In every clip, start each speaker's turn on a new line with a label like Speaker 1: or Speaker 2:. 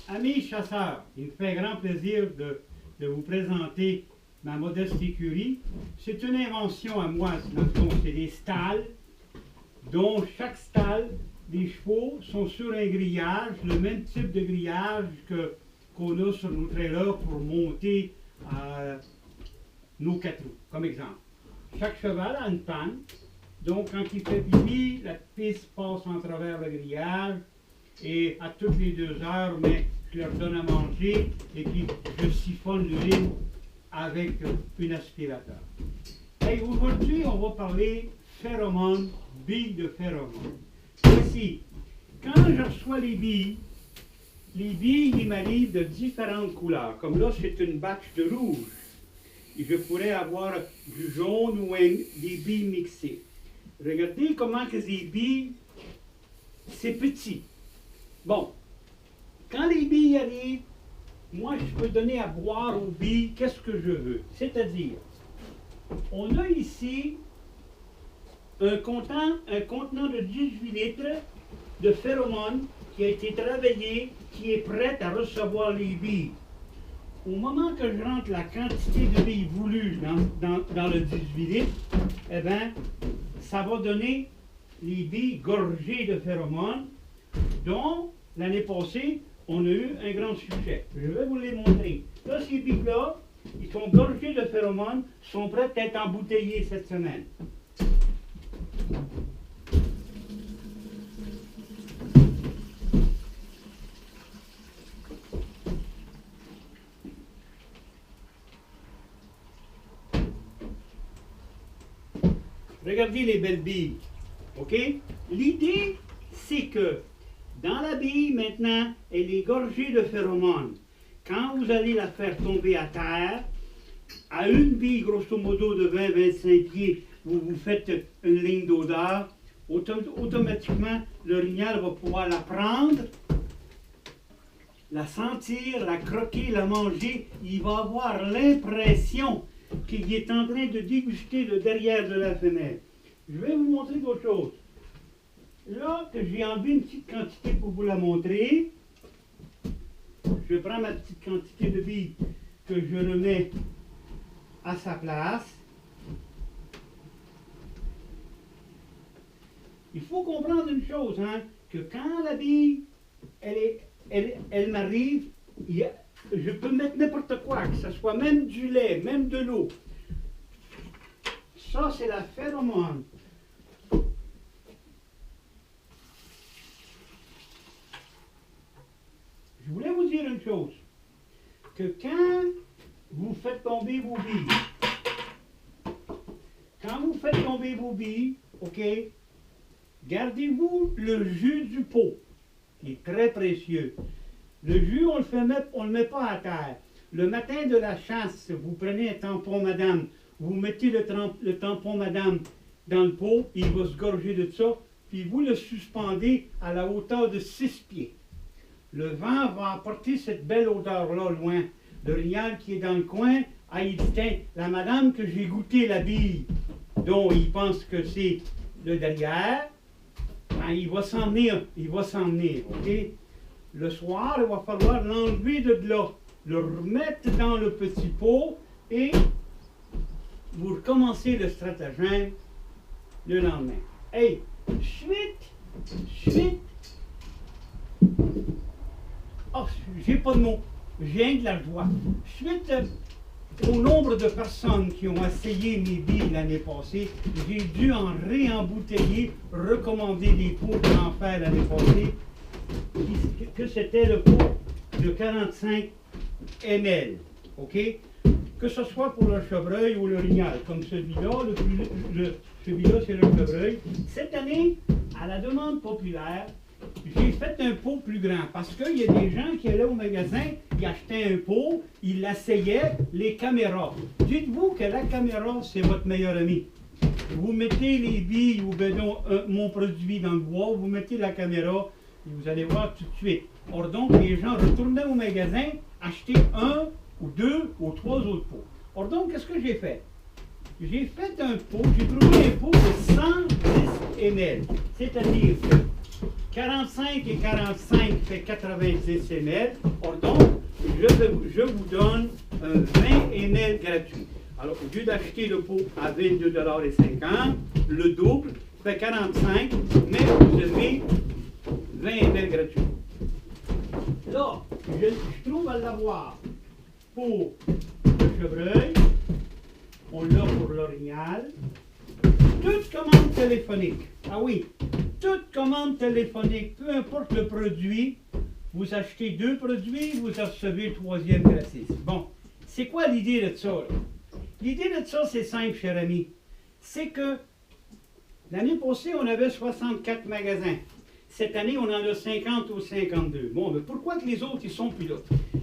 Speaker 1: Amis chasseurs, il me fait grand plaisir de vous présenter ma modeste écurie. C'est une invention à moi, dans le fond, c'est des stalles, dont chaque stalle, les chevaux sont sur un grillage, le même type de grillage qu'on a sur nos trailers pour monter nos 4 roues, comme exemple. Chaque cheval a une panne, donc quand il fait pipi, la piste passe en travers le grillage, et à toutes les 2 heures, mais je leur donne à manger, et puis je siphonne l'urine avec un aspirateur. Et aujourd'hui, on va parler phéromones, billes de phéromones. Voici, quand je reçois les billes, ils m'arrivent de différentes couleurs. Comme là, c'est une batch de rouge. Et je pourrais avoir du jaune ou des billes mixées. Regardez comment que ces billes, c'est petit. Bon, quand les billes arrivent, moi, je peux donner à boire aux billes qu'est-ce que je veux. C'est-à-dire, on a ici un contenant de 18 litres de phéromones qui a été travaillé, qui est prêt à recevoir les billes. Au moment que je rentre la quantité de billes voulues dans le 18 litres, eh bien, ça va donner les billes gorgées de phéromones, dont l'année passée, on a eu un grand succès. Je vais vous les montrer. Là, ces billes-là, ils sont gorgés de phéromones, sont prêts à être embouteillés cette semaine. Regardez les belles billes. OK? L'idée, c'est que dans la bille, maintenant, elle est gorgée de phéromones. Quand vous allez la faire tomber à terre, à une bille, grosso modo, de 20-25 pieds, vous faites une ligne d'odeur, automatiquement, l'orignal va pouvoir la prendre, la sentir, la croquer, la manger. Il va avoir l'impression qu'il est en train de déguster le derrière de la femelle. Je vais vous montrer d'autres choses. Là, que j'ai enlevé une petite quantité pour vous la montrer, je prends ma petite quantité de billes que je remets à sa place. Il faut comprendre une chose, hein, que quand la bille, elle m'arrive, je peux mettre n'importe quoi, que ce soit même du lait, même de l'eau. Ça, c'est la phéromone. Je voulais vous dire une chose, que quand vous faites tomber vos billes, OK, gardez-vous le jus du pot, qui est très précieux. Le jus, on ne le met pas à terre. Le matin de la chasse, vous prenez un tampon madame, vous mettez le tampon madame dans le pot, il va se gorger de ça, puis vous le suspendez à la hauteur de 6 pieds. Le vent va apporter cette belle odeur-là loin. L'orignal qui est dans le coin, il dit, tiens, la madame que j'ai goûté la bille, dont il pense que c'est le derrière, ben, il va s'en venir, OK? Le soir, il va falloir l'enlever de là, le remettre dans le petit pot et vous recommencez le stratagème le lendemain. Hey, suite. Oh, j'ai pas de mots. J'ai rien de la joie. Suite au nombre de personnes qui ont essayé mes billes l'année passée, j'ai dû en réembouteiller, recommander des pots pour en faire l'année passée, que c'était le pot de 45 ml. OK? Que ce soit pour le chevreuil ou l'orignal, comme celui-là, celui-là c'est le chevreuil. Cette année, à la demande populaire, j'ai fait un pot plus grand parce qu'il y a des gens qui allaient au magasin, ils achetaient un pot, ils l'asseyaient, les caméras. Dites-vous que la caméra, c'est votre meilleur ami. Vous mettez les billes ou mon produit dans le bois, vous mettez la caméra et vous allez voir tout de suite. Or donc, les gens retournaient au magasin, achetaient un ou 2 ou 3 autres pots. Or donc, qu'est-ce que j'ai fait? J'ai fait un pot, j'ai trouvé un pot de 110 ml. C'est-à-dire que 45 et 45 fait 90 ml. Or donc, je vous donne un 20 ml gratuit. Alors, au lieu d'acheter le pot à 22,50 $, le double fait 45, mais vous avez 20 ml gratuits. Là, je trouve à l'avoir pour le chevreuil, on l'a pour l'orignal. Toute commande téléphonique, ah oui, toute commande téléphonique, peu importe le produit, vous achetez 2 produits, vous recevez le 3e gratis. Bon, c'est quoi l'idée de ça, là? L'idée de ça, c'est simple, cher ami. C'est que l'année passée, on avait 64 magasins. Cette année, on en a 50 ou 52. Bon, mais pourquoi que les autres, ils sont plus là?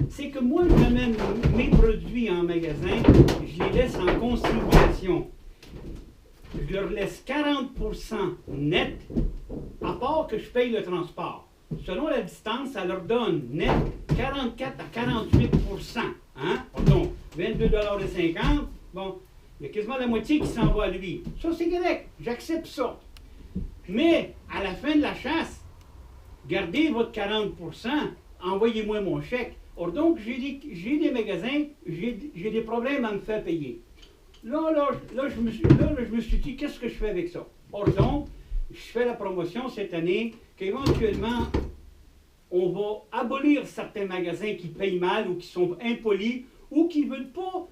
Speaker 1: C'est que moi, j'amène mes produits en magasin, je les laisse en consignation. Je leur laisse 40% net, à part que je paye le transport. Selon la distance, ça leur donne net 44 à 48%. Hein? Pardon, 22,50 $. Bon, il y a quasiment la moitié qui s'en va à lui. Ça, c'est correct. J'accepte ça. Mais, à la fin de la chasse, gardez votre 40%, envoyez-moi mon chèque. Or donc, j'ai des magasins, j'ai des problèmes à me faire payer. Là, je me suis dit, qu'est-ce que je fais avec ça? Or donc, je fais la promotion cette année qu'éventuellement, on va abolir certains magasins qui payent mal ou qui sont impolis ou qui veulent pas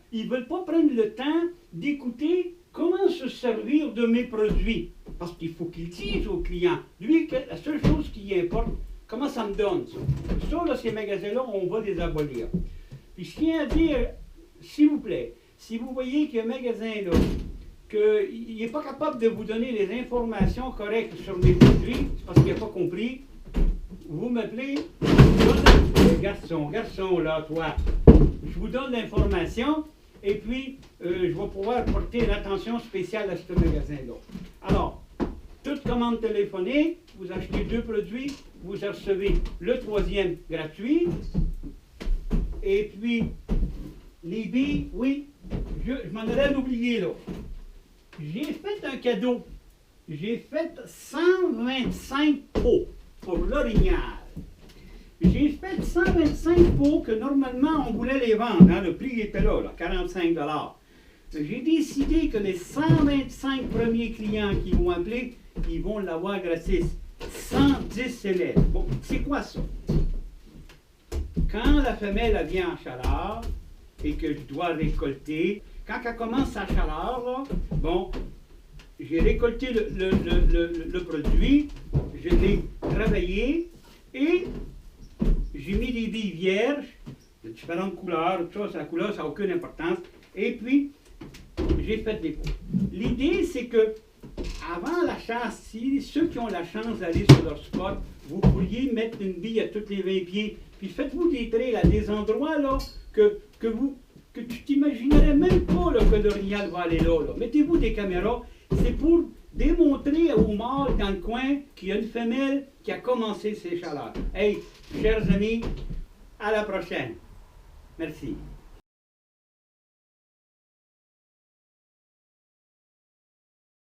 Speaker 1: prendre le temps d'écouter comment se servir de mes produits. Parce qu'il faut qu'il dise au client, lui, la seule chose qui importe, comment ça me donne ça? Ça, là, ces magasins-là, on va les abolir. Puis je tiens à dire, s'il vous plaît, si vous voyez qu'il y a un magasin là, qu'il n'est pas capable de vous donner les informations correctes sur mes produits, c'est parce qu'il n'a pas compris, vous m'appelez, garçon là, toi, je vous donne l'information et puis je vais pouvoir porter l'attention spéciale à ce magasin-là. Alors, toute commande téléphonique, vous achetez 2 produits, vous recevez le 3e gratuit. Et puis, les billes, oui, je m'en allais l'oublier là. J'ai fait un cadeau. J'ai fait 125 pots pour l'orignal. J'ai fait 125 pots que normalement on voulait les vendre. Hein, le prix était là, 45 $. J'ai décidé que les 125 premiers clients qui vont appeler, ils vont l'avoir gratis. 110 ml. Bon, c'est quoi ça? Quand la femelle elle vient en chaleur et que je dois récolter, quand elle commence sa chaleur, là, bon, j'ai récolté le produit, je l'ai travaillé et j'ai mis des billes vierges de différentes couleurs, tout ça, la couleur, ça n'a aucune importance. Et puis, j'ai fait des pots. L'idée, c'est que avant la chasse, si ceux qui ont la chance d'aller sur leur spot, vous pourriez mettre une bille à tous les 20 pieds, puis faites-vous des trails à des endroits là, que tu t'imaginerais même pas là, que l'orignal va aller là. Mettez-vous des caméras, c'est pour démontrer aux mâles dans le coin qu'il y a une femelle qui a commencé ses chaleurs. Hey, chers amis, à la prochaine. Merci.